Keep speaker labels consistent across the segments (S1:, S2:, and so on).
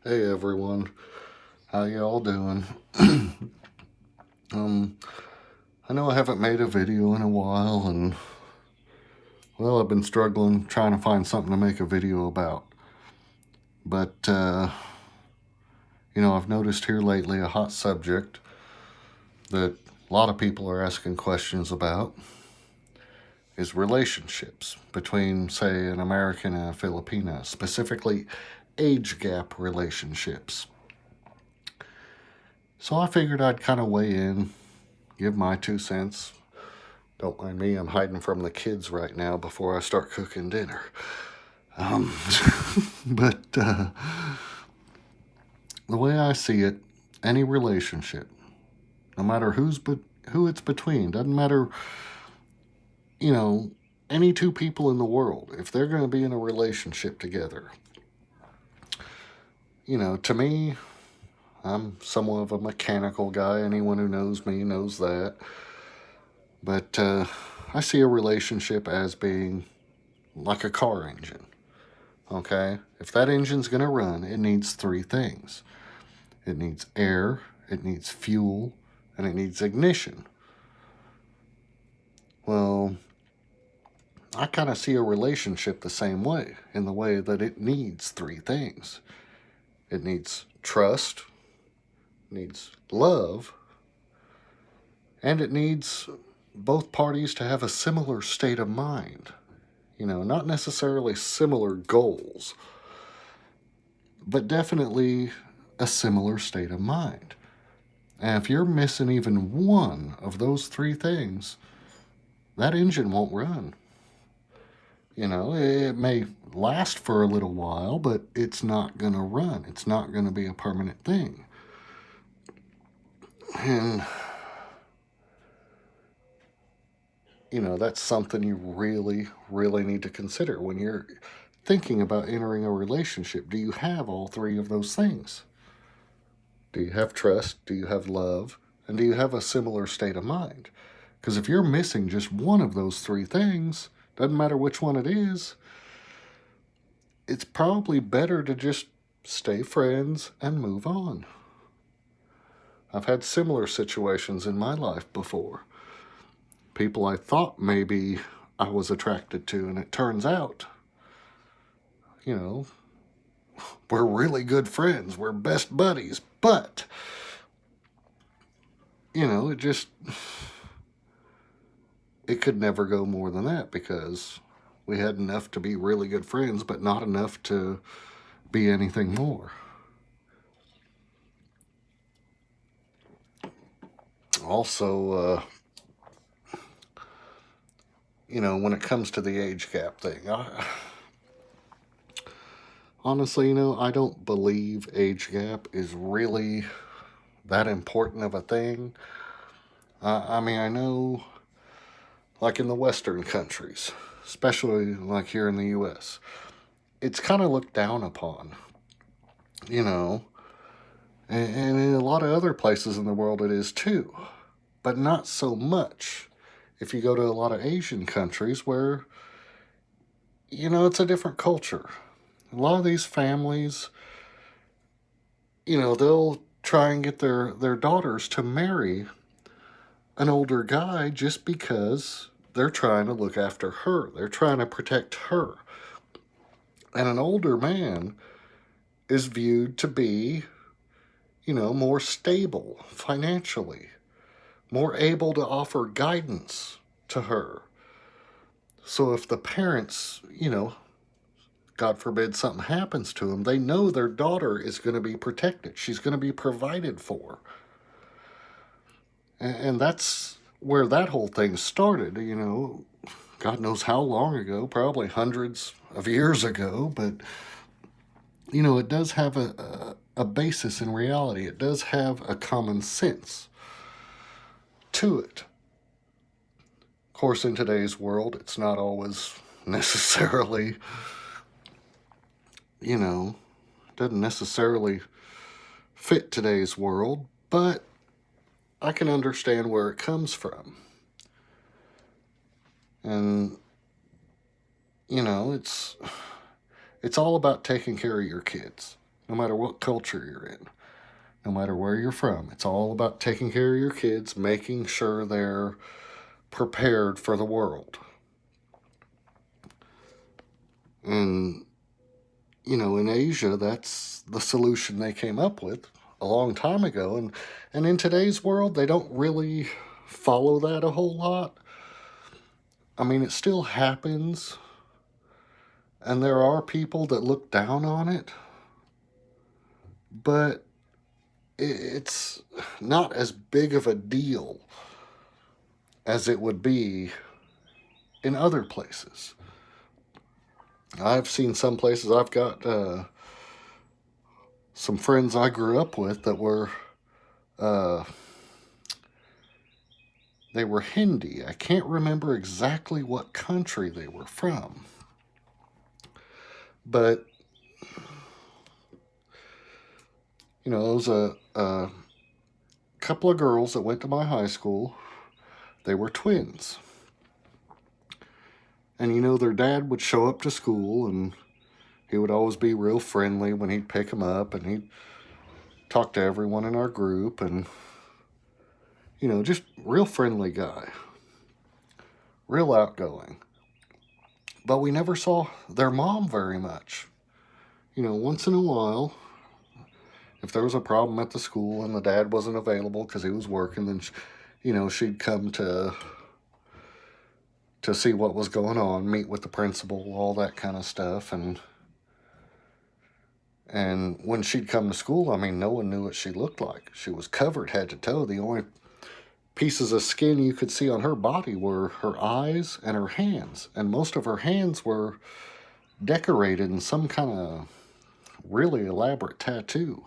S1: Hey everyone, how y'all doing? um, I know I haven't made a video in a while, and well, I've been struggling trying to find something to make a video about. But I've noticed here lately a hot subject that a lot of people are asking questions about is relationships between, say, an American and a Filipina, specifically age gap relationships. So I figured I'd kind of weigh in, give my 2 cents. Don't mind me, I'm hiding from the kids right now before I start cooking dinner. Um, but the way I see it, any relationship, no matter who it's between, doesn't matter, you know, any two people in the world, if they're going to be in a relationship together, to me, I'm somewhat of a mechanical guy. Anyone who knows me knows that. But I see a relationship as being like a car engine. Okay? If that engine's going to run, it needs three things: it needs air, it needs fuel, and it needs ignition. Well, I kind of see a relationship the same way, in the way that it needs three things: it needs trust, it needs love, and it needs both parties to have a similar state of mind. Not necessarily similar goals, but definitely a similar state of mind. And if you're missing even one of those three things, that engine won't run. It may last for a little while, but it's not going to run. It's not going to be a permanent thing. And, that's something you really, really need to consider when you're thinking about entering a relationship. Do you have all three of those things? Do you have trust? Do you have love? And do you have a similar state of mind? Because if you're missing just one of those three things, doesn't matter which one it is, it's probably better to just stay friends and move on. I've had similar situations in my life before. People I thought maybe I was attracted to, and it turns out, you know, we're really good friends. We're best buddies. But, it just, it could never go more than that because we had enough to be really good friends, but not enough to be anything more. Also, when it comes to the age gap thing, honestly, I don't believe age gap is really that important of a thing. I know, like in the Western countries, especially like here in the U.S., it's kind of looked down upon, you know, and in a lot of other places in the world it is too, but not so much if you go to a lot of Asian countries where, it's a different culture. A lot of these families, they'll try and get their daughters to marry an older guy just because they're trying to look after her. They're trying to protect her. And an older man is viewed to be, more stable financially, more able to offer guidance to her. So if the parents, God forbid something happens to them, they know their daughter is going to be protected. She's going to be provided for. And that's where that whole thing started, God knows how long ago, probably hundreds of years ago, but, it does have a basis in reality. It does have a common sense to it. Of course, in today's world, it's not always necessarily, doesn't necessarily fit today's world, but I can understand where it comes from. And, it's all about taking care of your kids. no matter what culture you're in, no matter where you're from. It's all about taking care of your kids, making sure they're prepared for the world. And, in Asia, that's the solution they came up with a long time ago. And in today's world, they don't really follow that a whole lot. I mean, it still happens, and there are people that look down on it, but it's not as big of a deal as it would be in other places. I've seen some places, I've got some friends I grew up with that were uh, they were Hindi. I can't remember exactly what country they were from, but there was a couple of girls that went to my high school. They were twins. And their dad would show up to school, and he would always be real friendly when he'd pick them up, and he'd talk to everyone in our group, and just real friendly guy, real outgoing. But we never saw their mom very much. Once in a while, if there was a problem at the school and the dad wasn't available because he was working, then she'd come to see what was going on, meet with the principal, all that kind of stuff. And when she'd come to school, I mean, no one knew what she looked like. She was covered head to toe. The only pieces of skin you could see on her body were her eyes and her hands. And most of her hands were decorated in some kind of really elaborate tattoo.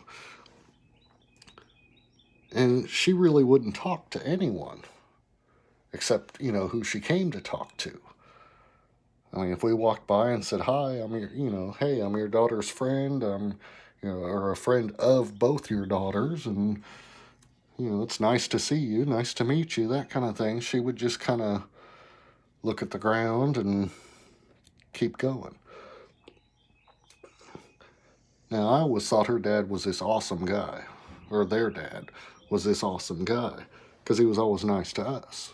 S1: And she really wouldn't talk to anyone except, who she came to talk to. I mean, if we walked by and said, hi, hey, I'm your daughter's friend, or a friend of both your daughters, and, it's nice to see you, nice to meet you, that kind of thing, she would just kind of look at the ground and keep going. Now, I always thought her dad was this awesome guy, or their dad was this awesome guy, because he was always nice to us.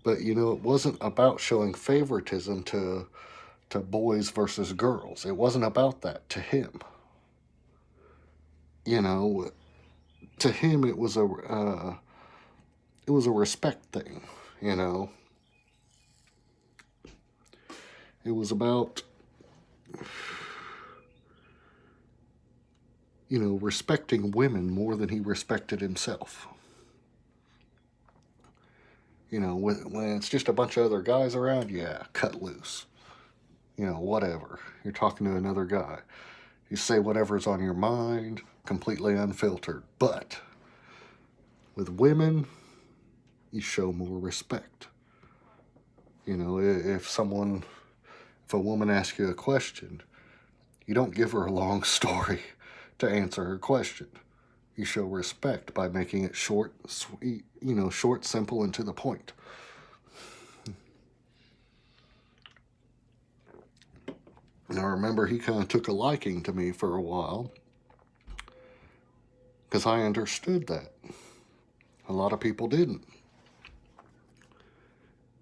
S1: But, it wasn't about showing favoritism to boys versus girls. It wasn't about that to him. To him it was a respect thing. It was about respecting women more than he respected himself. When it's just a bunch of other guys around, yeah, cut loose. Whatever. You're talking to another guy. You say whatever's on your mind, completely unfiltered. But with women, you show more respect. If a woman asks you a question, you don't give her a long story to answer her question. You show respect by making it short, sweet, short, simple, and to the point. And I remember he kind of took a liking to me for a while because I understood that. A lot of people didn't.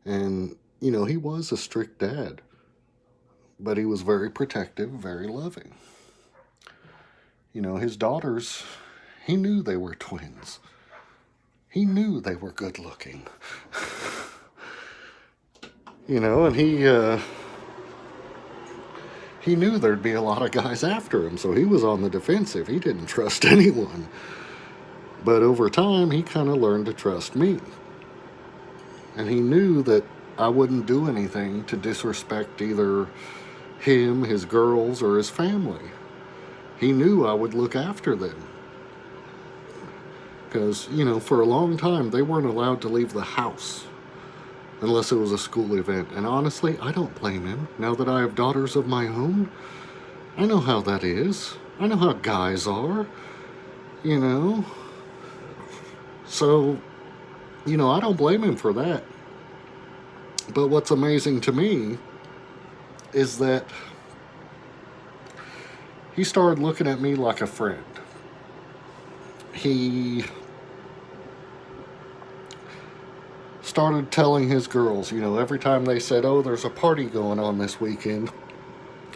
S1: And, he was a strict dad, but he was very protective, very loving. His daughters, he knew they were twins. He knew they were good looking. And he knew there'd be a lot of guys after him, so he was on the defensive. He didn't trust anyone. But over time, he kind of learned to trust me. And he knew that I wouldn't do anything to disrespect either him, his girls, or his family. He knew I would look after them. Because, for a long time, they weren't allowed to leave the house unless it was a school event. And honestly, I don't blame him. Now that I have daughters of my own, I know how that is. I know how guys are, So, I don't blame him for that. But what's amazing to me is that he started looking at me like a friend. He started telling his girls, every time they said, oh, there's a party going on this weekend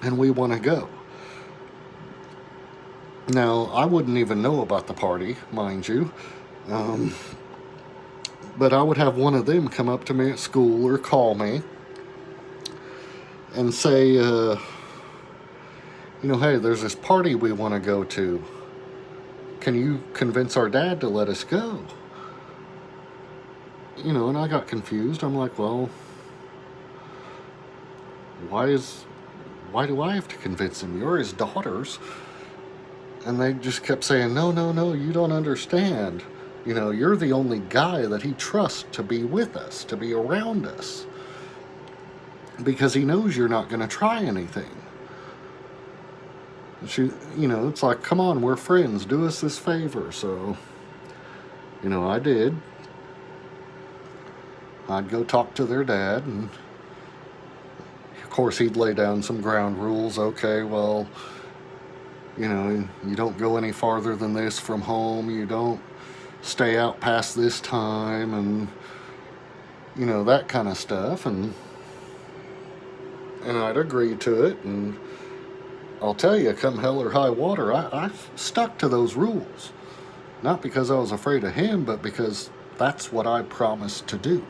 S1: and we want to go. Now, I wouldn't even know about the party, mind you, but I would have one of them come up to me at school or call me and say, hey, there's this party we want to go to. Can you convince our dad to let us go? And I got confused. I'm like, well, why do I have to convince him? You're his daughters. And they just kept saying, no, you don't understand. You're the only guy that he trusts to be with us, to be around us. Because he knows you're not going to try anything. It's like, come on, we're friends. Do us this favor. So, I did. I'd go talk to their dad, and of course he'd lay down some ground rules. Okay, well, you don't go any farther than this from home. You don't stay out past this time, and that kind of stuff. And I'd agree to it. And I'll tell you, come hell or high water, I stuck to those rules. Not because I was afraid of him, but because that's what I promised to do.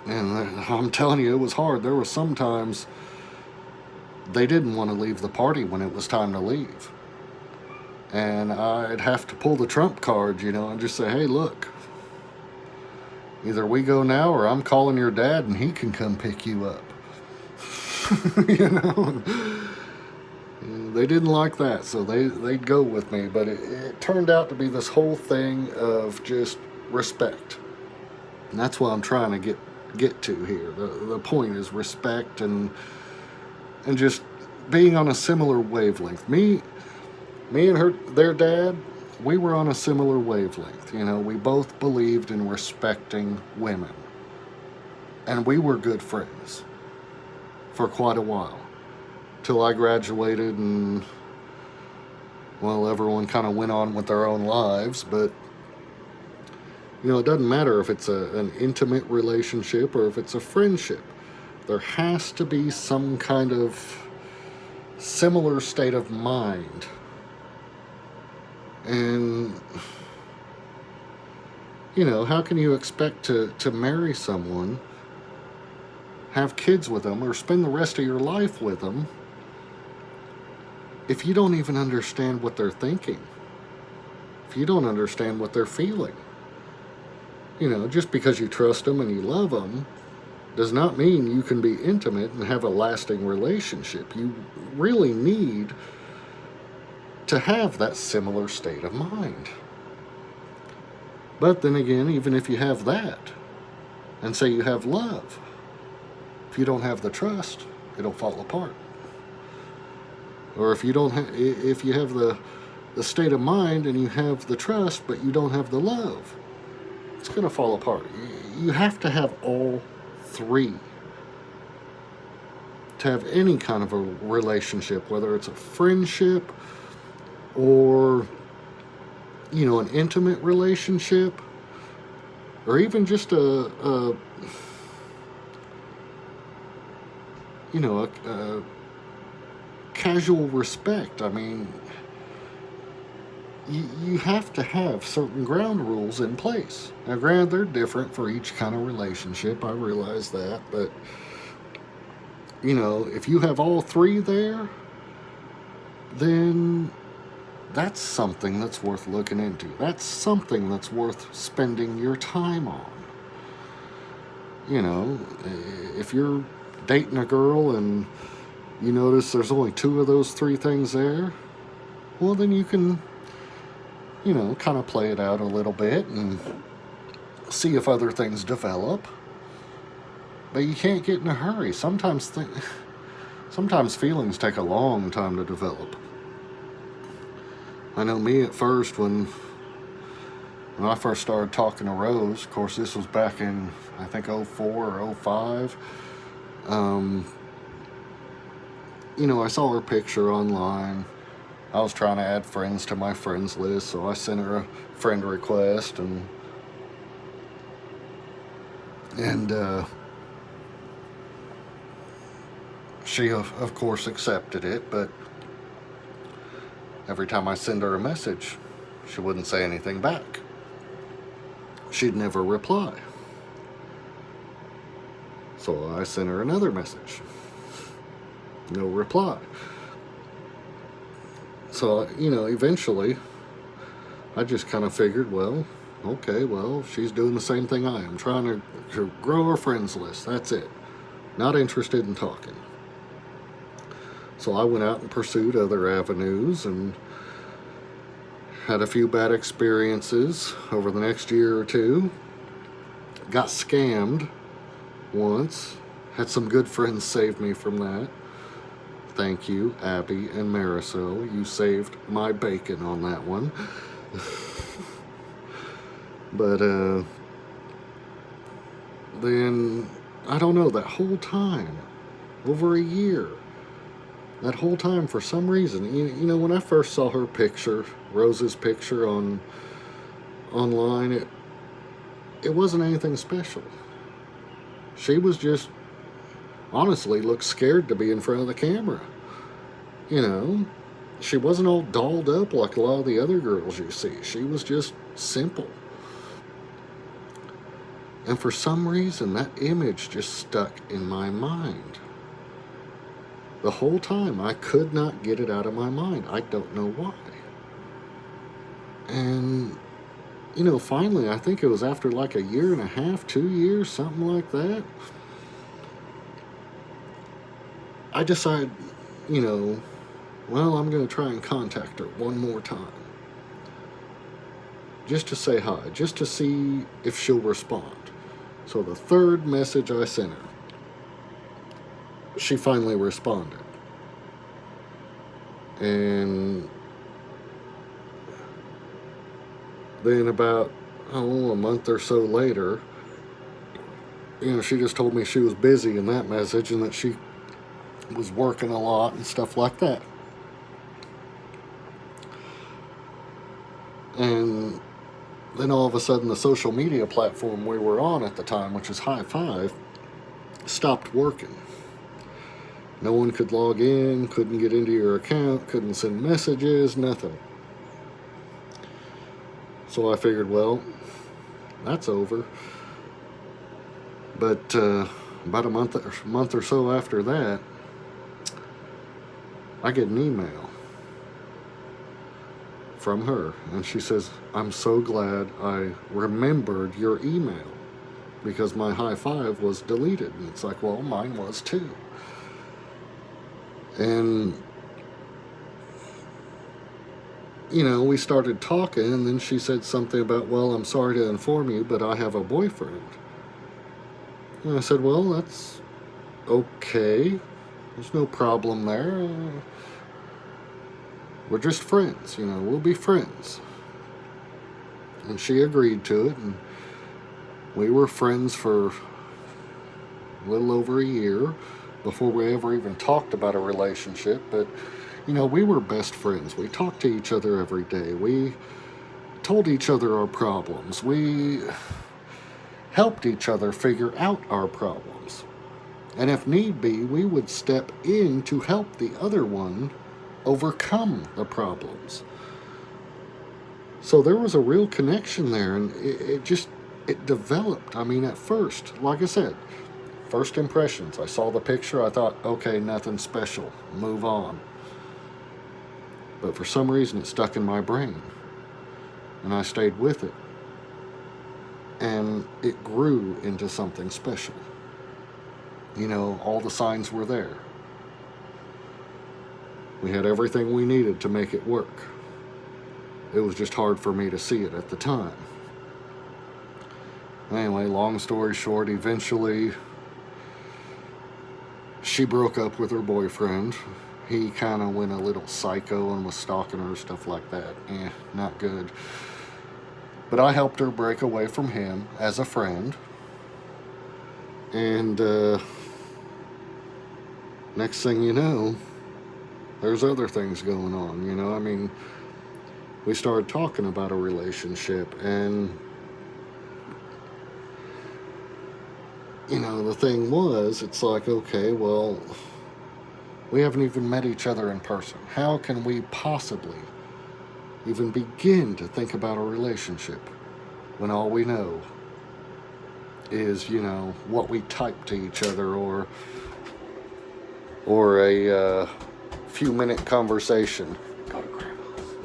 S1: And I'm telling you, it was hard. There were some times they didn't want to leave the party when it was time to leave. And I'd have to pull the trump card, and just say, hey, look, either we go now or I'm calling your dad and he can come pick you up. They didn't like that, so they'd go with me. But it turned out to be this whole thing of just respect. And that's what I'm trying to get to here. The point is respect and just being on a similar wavelength. Me and their dad, we were on a similar wavelength. We both believed in respecting women. And we were good friends for quite a while. Till I graduated and, well, everyone kind of went on with their own lives. But, it doesn't matter if it's an intimate relationship or if it's a friendship. There has to be some kind of similar state of mind. And, how can you expect to marry someone, have kids with them, or spend the rest of your life with them if you don't even understand what they're thinking? If you don't understand what they're feeling? Just because you trust them and you love them does not mean you can be intimate and have a lasting relationship. You really need to have that similar state of mind. But then again, even if you have that, and say you have love, if you don't have the trust, it'll fall apart. Or if you have the state of mind and you have the trust, but you don't have the love, it's going to fall apart. You have to have all three to have any kind of a relationship, whether it's a friendship or, an intimate relationship, or even just a casual respect. I mean, you have to have certain ground rules in place. Now, granted, they're different for each kind of relationship. I realize that. But, if you have all three there, then that's something that's worth looking into. That's something that's worth spending your time on. If you're dating a girl and you notice there's only two of those three things there, well, then you can, kind of play it out a little bit and see if other things develop. But you can't get in a hurry. Sometimes feelings take a long time to develop. I know me at first, when I first started talking to Rose, of course this was back in, I think, 04 or 05. I saw her picture online. I was trying to add friends to my friends list, so I sent her a friend request, and she of course accepted it. But every time I send her a message, she wouldn't say anything back. She'd never reply. So I sent her another message. No reply. So, eventually I just kind of figured, well, okay, well, she's doing the same thing I am, trying to grow her friends list. That's it. Not interested in talking. So I went out and pursued other avenues and had a few bad experiences over the next year or two. Got scammed once. Had some good friends save me from that. Thank you, Abby and Marisol. You saved my bacon on that one. But then, I don't know, that whole time, over a year, that whole time, for some reason, when I first saw her picture, Rose's picture online, it wasn't anything special. She was just, honestly, looked scared to be in front of the camera. She wasn't all dolled up like a lot of the other girls you see. She was just simple. And for some reason, that image just stuck in my mind. The whole time, I could not get it out of my mind. I don't know why. And, finally, I think it was after like a year and a half, 2 years, something like that, I decided, well, I'm going to try and contact her one more time. Just to say hi, just to see if she'll respond. So the third message I sent her, she finally responded. And then about, a month or so later, she just told me she was busy in that message and that she was working a lot and stuff like that. And then all of a sudden the social media platform we were on at the time, which is High Five, stopped working. No one could log in, couldn't get into your account, couldn't send messages, nothing. So I figured, well, that's over. But about a month or so after that, I get an email from her, and she says, I'm so glad I remembered your email because my High Five was deleted. And it's like, well, mine was too. And, we started talking, and then she said something about, well, I'm sorry to inform you, but I have a boyfriend. And I said, well, that's okay. There's no problem there. We're just friends, we'll be friends. And she agreed to it, and we were friends for a little over a year before we ever even talked about a relationship. But, we were best friends. We talked to each other every day. We told each other our problems. We helped each other figure out our problems. And if need be, we would step in to help the other one overcome the problems. So there was a real connection there, and it developed. At first, like I said, first impressions, I saw the picture, I thought, okay, nothing special, move on. But for some reason it stuck in my brain, and I stayed with it, and it grew into something special. All the signs were there. We had everything we needed to make it work. It was just hard for me to see it at the time. Anyway, long story short, eventually she broke up with her boyfriend. He kind of went a little psycho and was stalking her, stuff like that. Not good. But I helped her break away from him as a friend. And next thing you know, There's other things going on, you know. I mean, we started talking about a relationship, and, you know, the thing was, it's like, okay, well, we haven't even met each other in person. How can we possibly even begin to think about a relationship when all we know is, you know, what we type to each other, or a few minute conversation. Go to grandma's.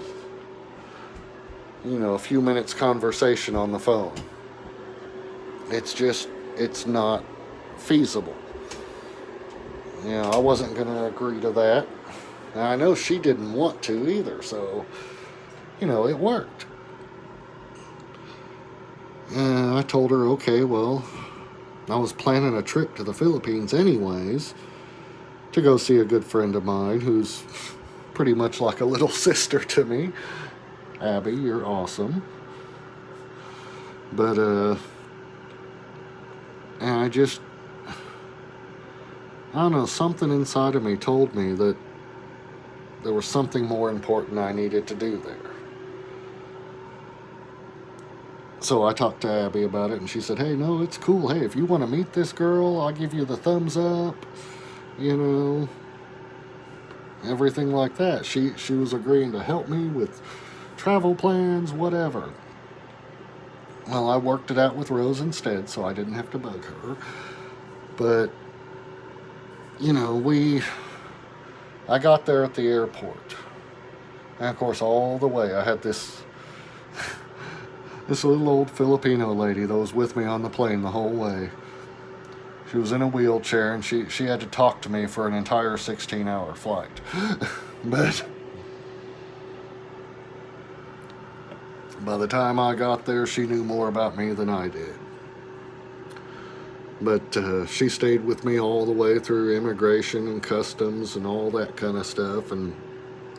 S1: You know, a few minutes conversation on the phone. It's not feasible. You know, I wasn't going to agree to that. And I know she didn't want to either, so, you know, it worked. And I told her, okay, well, I was planning a trip to the Philippines anyways to go see a good friend of mine who's pretty much like a little sister to me. Abby, you're awesome. But, and I don't know, something inside of me told me that there was something more important I needed to do there. So I talked to Abby about it, and she said, hey, no, it's cool. Hey, if you want to meet this girl, I'll give you the thumbs up, you know, everything like that. She was agreeing to help me with travel plans, whatever. Well, I worked it out with Rose instead, so I didn't have to bug her. But, you know, I got there at the airport. And, of course, all the way I had this little old Filipino lady that was with me on the plane the whole way. She was in a wheelchair, and she had to talk to me for an entire 16-hour flight. But by the time I got there, she knew more about me than I did. But she stayed with me all the way through immigration and customs and all that kind of stuff, and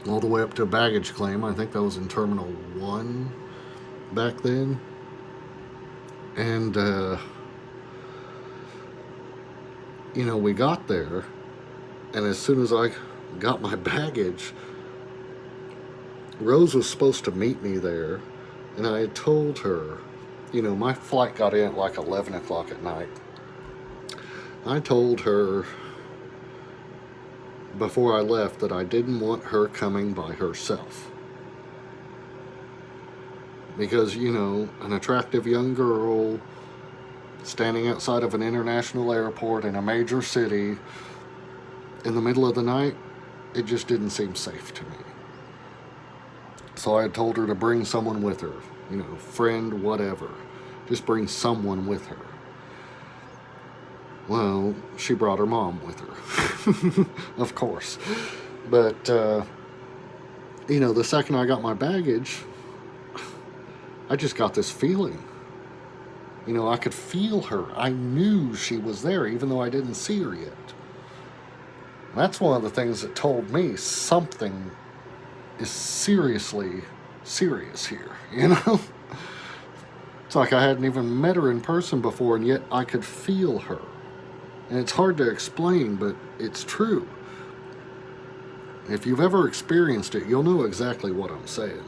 S1: all the way up to baggage claim. I think that was in Terminal 1 back then. And, you know, we got there, and as soon as I got my baggage, Rose was supposed to meet me there, and I had told her, you know, my flight got in at like 11 o'clock at night. I told her before I left that I didn't want her coming by herself. Because, you know, an attractive young girl standing outside of an international airport in a major city in the middle of the night, it just didn't seem safe to me. So I had told her to bring someone with her, you know, friend, whatever. Just bring someone with her. Well, she brought her mom with her, of course. But, you know, the second I got my baggage, I just got this feeling. You know, I could feel her. I knew she was there, even though I didn't see her yet. That's one of the things that told me something is seriously serious here, you know? It's like I hadn't even met her in person before, and yet I could feel her. And it's hard to explain, but it's true. If you've ever experienced it, you'll know exactly what I'm saying.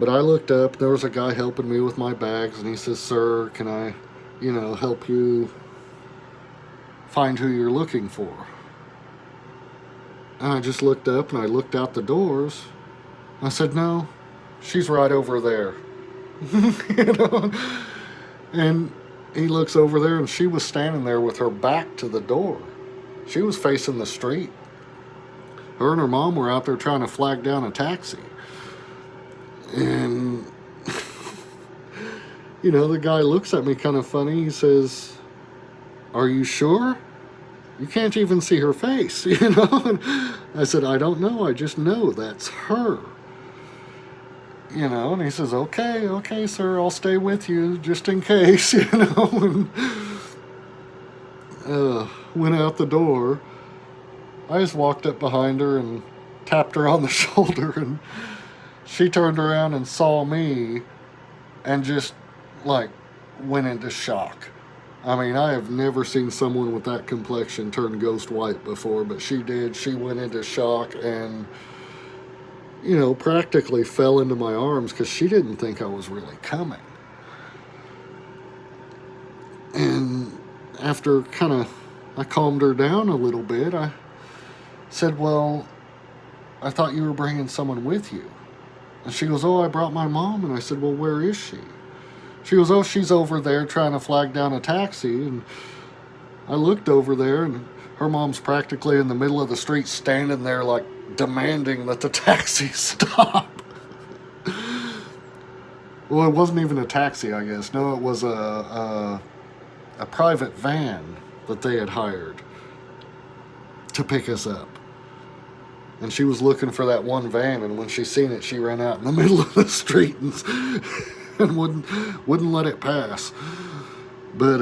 S1: But I looked up, there was a guy helping me with my bags, and he says, sir, can I, you know, help you find who you're looking for? And I just looked up, and I looked out the doors. I said, no, she's right over there. You know? And he looks over there, and she was standing there with her back to the door. She was facing the street. Her and her mom were out there trying to flag down a taxi. And, you know, the guy looks at me kind of funny. He says, are you sure? You can't even see her face, you know? And I said, I don't know. I just know that's her. You know, and he says, okay, sir, I'll stay with you just in case, you know. And went out the door. I just walked up behind her and tapped her on the shoulder, and she turned around and saw me and just, like, went into shock. I mean, I have never seen someone with that complexion turn ghost white before, but she did. She went into shock and, practically fell into my arms because she didn't think I was really coming. And after I calmed her down a little bit, I said, well, I thought you were bringing someone with you. And she goes, oh, I brought my mom. And I said, well, where is she? She goes, oh, she's over there trying to flag down a taxi. And I looked over there, and her mom's practically in the middle of the street standing there like demanding that the taxi stop. Well, it wasn't even a taxi, I guess. No, it was a private van that they had hired to pick us up. And she was looking for that one van, and when she seen it, she ran out in the middle of the street and wouldn't let it pass. But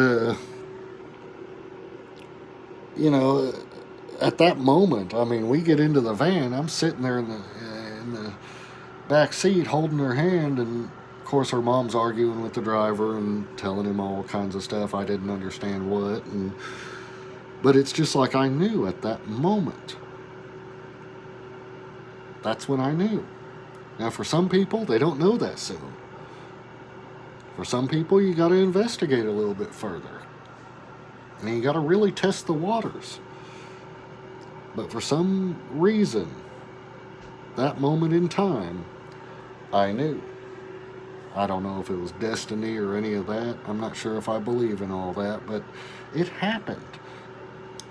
S1: at that moment, I mean, we get into the van. I'm sitting there in the back seat holding her hand, and of course her mom's arguing with the driver and telling him all kinds of stuff. I didn't understand what, but it's just like I knew at that moment. That's when I knew. Now, for some people, they don't know that soon. For some people, you got to investigate a little bit further. And you got to really test the waters. But for some reason, that moment in time, I knew. I don't know if it was destiny or any of that. I'm not sure if I believe in all that, but it happened.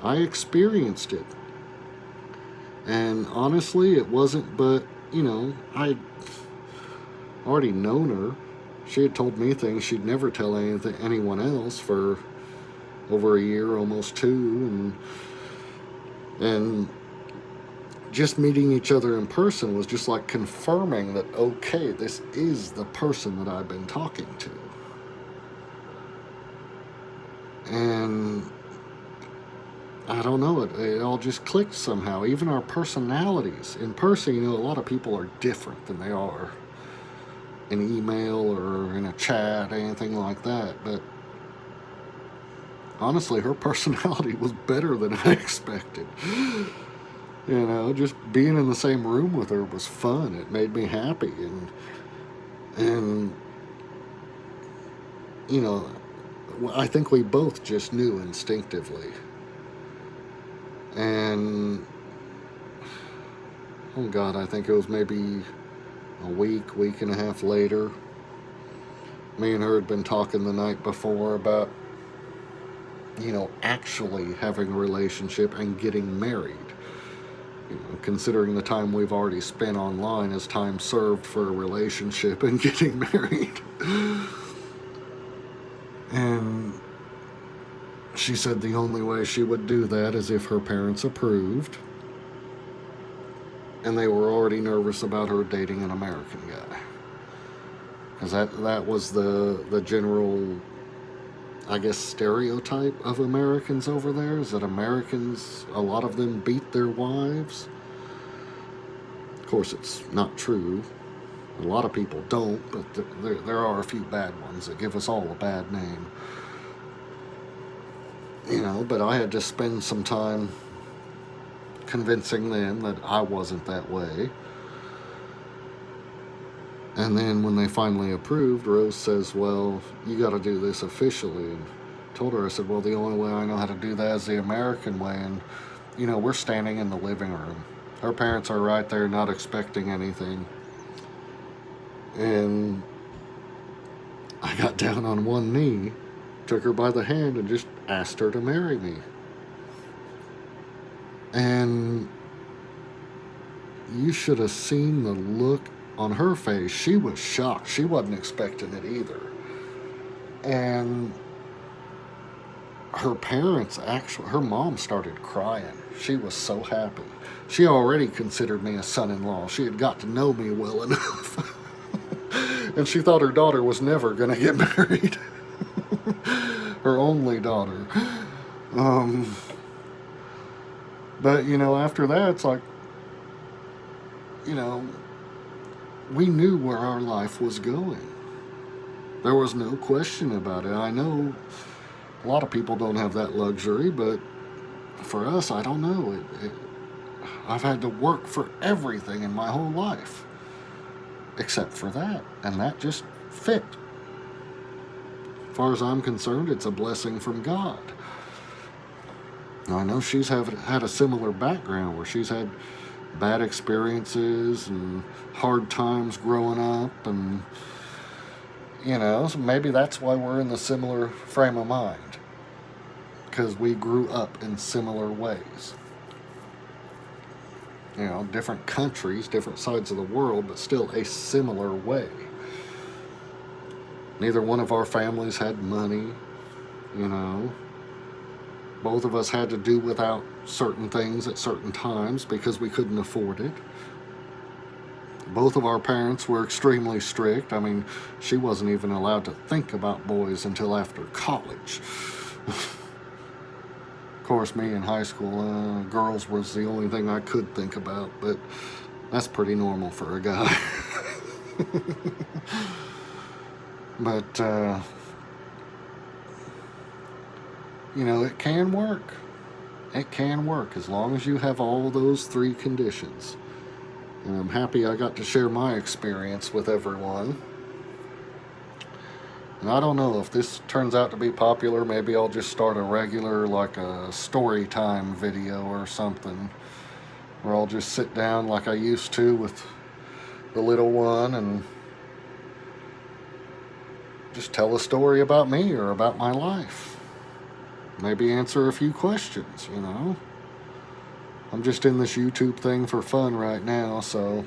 S1: I experienced it. And honestly, it wasn't but, I'd already known her. She had told me things she'd never tell anyone else for over a year, almost two. And just meeting each other in person was just like confirming that, okay, this is the person that I've been talking to. And I don't know, it all just clicked somehow. Even our personalities. In person, a lot of people are different than they are in email or in a chat, anything like that. But honestly, her personality was better than I expected. Just being in the same room with her was fun. It made me happy. And I think we both just knew instinctively. And, oh God, I think it was maybe a week and a half later. Me and her had been talking the night before about, actually having a relationship and getting married. Considering the time we've already spent online as time served for a relationship and getting married. And she said the only way she would do that is if her parents approved. And they were already nervous about her dating an American guy. Because that was the general, I guess, stereotype of Americans over there, is that Americans, a lot of them beat their wives. Of course, it's not true. A lot of people don't, but there are a few bad ones that give us all a bad name. But I had to spend some time convincing them that I wasn't that way. And then when they finally approved, Rose says, well, you got to do this officially. And I told her, I said, well, the only way I know how to do that is the American way. And, we're standing in the living room. Her parents are right there not expecting anything. And I got down on one knee, took her by the hand, and just asked her to marry me. And you should have seen the look on her face. She was shocked. She wasn't expecting it either. And her parents her mom started crying. She was so happy. She already considered me a son-in-law. She had got to know me well enough. And she thought her daughter was never going to get married. Her only daughter. But, after that, it's like, we knew where our life was going. There was no question about it. I know A lot of people don't have that luxury, but for us, I don't know. I've had to work for everything in my whole life, except for that, and that just fit. As far as I'm concerned, it's a blessing from God. Now, I know she's had a similar background where she's had bad experiences and hard times growing up, and so maybe that's why we're in the similar frame of mind, because we grew up in similar ways. Different countries, different sides of the world, but still a similar way. Neither one of our families had money, you know. Both of us had to do without certain things at certain times because we couldn't afford it. Both of our parents were extremely strict. I mean, she wasn't even allowed to think about boys until after college. Of course, me in high school, girls was the only thing I could think about, but that's pretty normal for a guy. But, it can work. It can work as long as you have all those three conditions. And I'm happy I got to share my experience with everyone. And I don't know if this turns out to be popular. Maybe I'll just start a regular, like a story time video or something, where I'll just sit down like I used to with the little one and just tell a story about me or about my life. Maybe answer a few questions, I'm just in this YouTube thing for fun right now, so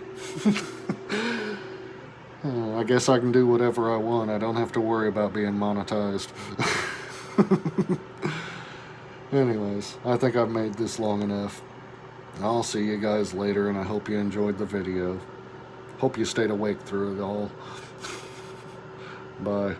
S1: I guess I can do whatever I want. I don't have to worry about being monetized. Anyways, I think I've made this long enough. I'll see you guys later, and I hope you enjoyed the video. Hope you stayed awake through it all. Bye.